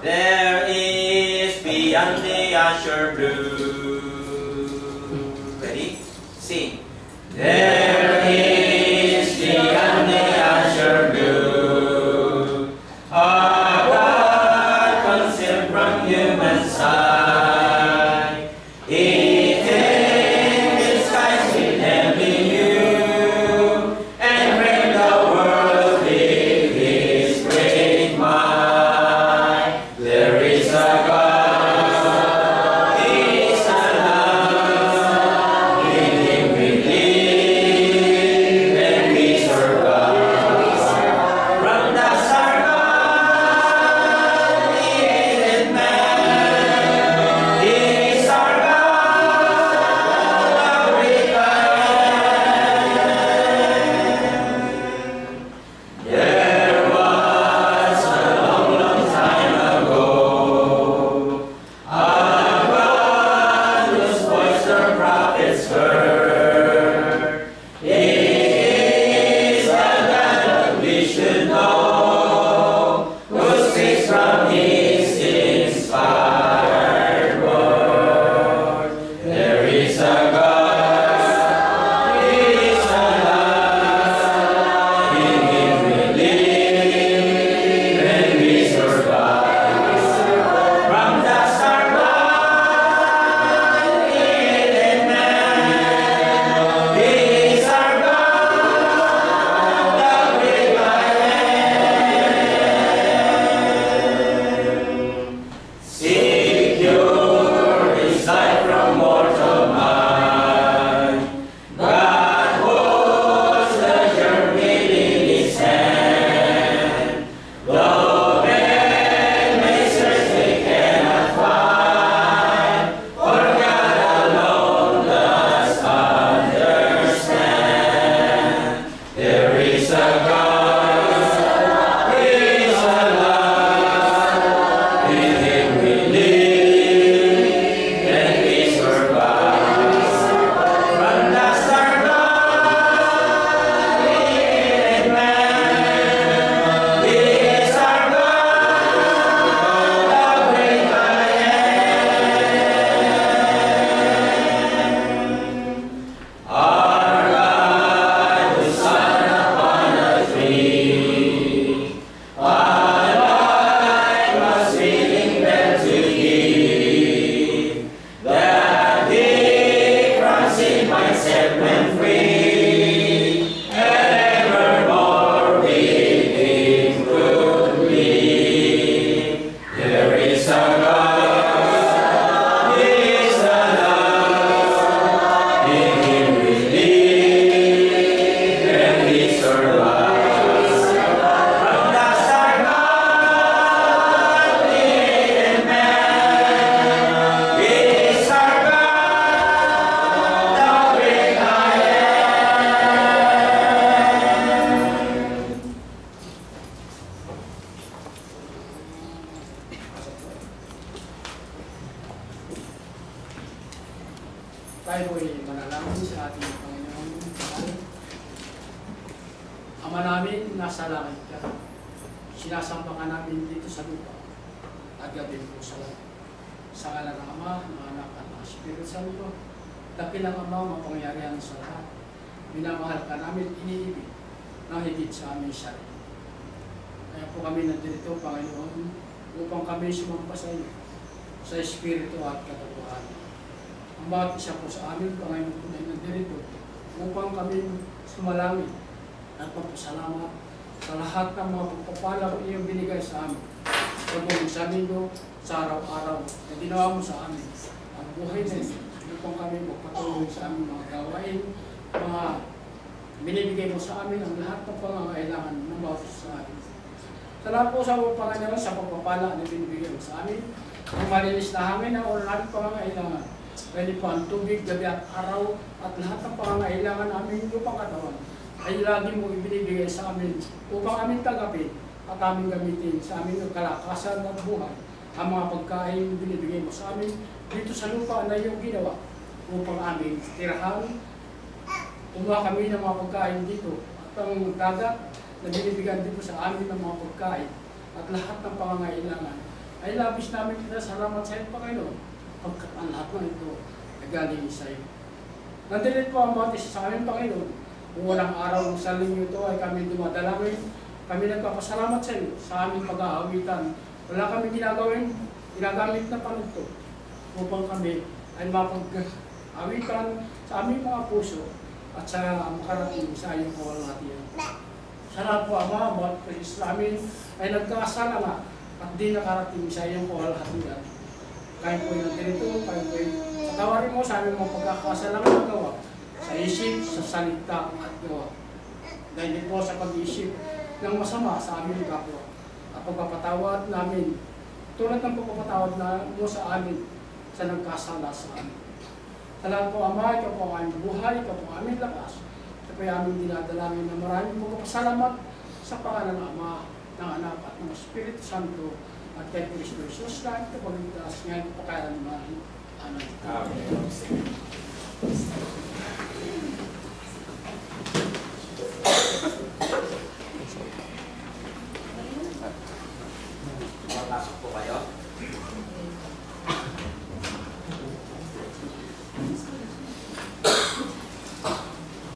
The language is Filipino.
There is beyond the azure blue. Ready? Sing. There is beyond the azure blue a God concealed from human sight. It is skies with heavenly hue and framed the world with His great might. There is a God, He is alive. In Him we live and we survive. From the start, God created man. He is our God, the great I am. There was a long, long time ago a God whose voice the prophets heard. He is the God that we should know, who speaks from His inspired word. There is a God, He is alive. In Him we live and we survive. From the start, God created man. He is our God, the great I am. Secure is life from mortal mind. God holds the germ within His hand. Though men may search, they cannot find, for God alone does understand. There is a God, He is alive. In Him we live and we survive. From the start, God created man. He is our God, the great I am. Our God who sat upon a tree, a life was willing them to give, that He from sin might set men free, and evermore with Him could live. There is a God, He is alive. In Him we live and we survive. From the start, God created man. He is our God, the great I am. Tayo ay manalangin sa ating Panginoon. Ama namin, nasa langit ka. Sinasamba ka namin dito sa lupa. At gabi po sa langit. Sa ngalan ng Ama, ng Anak at ng Espiritu Santo, dakilang Ama, mapangyarihan sa lahat. Minamahal ka namin, iniibig, na higit sa aming sarili. Kaya po kami nandito, Panginoon, upang kami sumampa sa iyo, sa Espiritu at katotohanan. Ang bawat isa po sa amin, Panginoon po na nandito, upang kami sumalangin at magpasalamat sa lahat ng mga pagpapalang iyong binigay sa amin. Pagbuhay sa linggo, sa araw-araw na ginawa mo sa amin. Ang buhay na ito, upang kami magpatuloy sa aming mga gawain, mga binibigay mo sa amin ang lahat ng pangangailangan ng bawat isa sa amin. Salamat po sa mga Panginoon sa pagpapala na binibigay mo sa amin. Ang malinis na hangin na oras namin pangangailangan. Pwede po ang tubig, gabi at araw at lahat ng pangangailangan namin upang katawan ay lagi mo ibinibigay sa amin upang amin tagapin at aming gamitin sa aming kalakasan at buhay ang mga pagkain binibigay mo sa amin dito sa lupa na iyong ginawa upang aming tirahan. Kumuha kami ng mga pagkain dito at ang dagat na binibigyan dito sa amin ng mga pagkain at lahat ng pangangailangan ay labis namin salamat sa iyo, Panginoon. Pagkat ang lahat ng ito ay galing sa iyo. Nandilit po ang bawat isa sa amin, Panginoon. Kung walang araw sa linggo ito ay kami dumadalangin, kami nagpapasalamat sa iyo sa aming pag-aawitan. Wala kami ginagamit na panugto upang kami ay mapag-awitan sa aming mga puso at sa makarating sa iyong kawalang-hatian. Salamat po, Ama, bawat Kristo namin ay nagkasala nga at di nakarating sa iyong kawalang-hatian. Kahit po yung ganito, kahit po yung patawarin mo sa aming mga pagkakasalang nagawa sa isip, sa salita at gawa. Dahil din po sa pag-isip ng masama sa aming kapwa. At pagpapatawad namin, tulad ng pagpapatawad na mo sa amin sa nagkasala sa amin. Salamat po, Ama, ikaw po ang aming buhay, ikaw po ang aming lakas. Ito po yung aming dinadalangin na maraming pagpapasalamat sa pangalan ng Ama, ng Anak at ng Espiritu Santo at kay Kristo Jesus na ito pagligtas ngayon po kaya naman. Amen. Amen.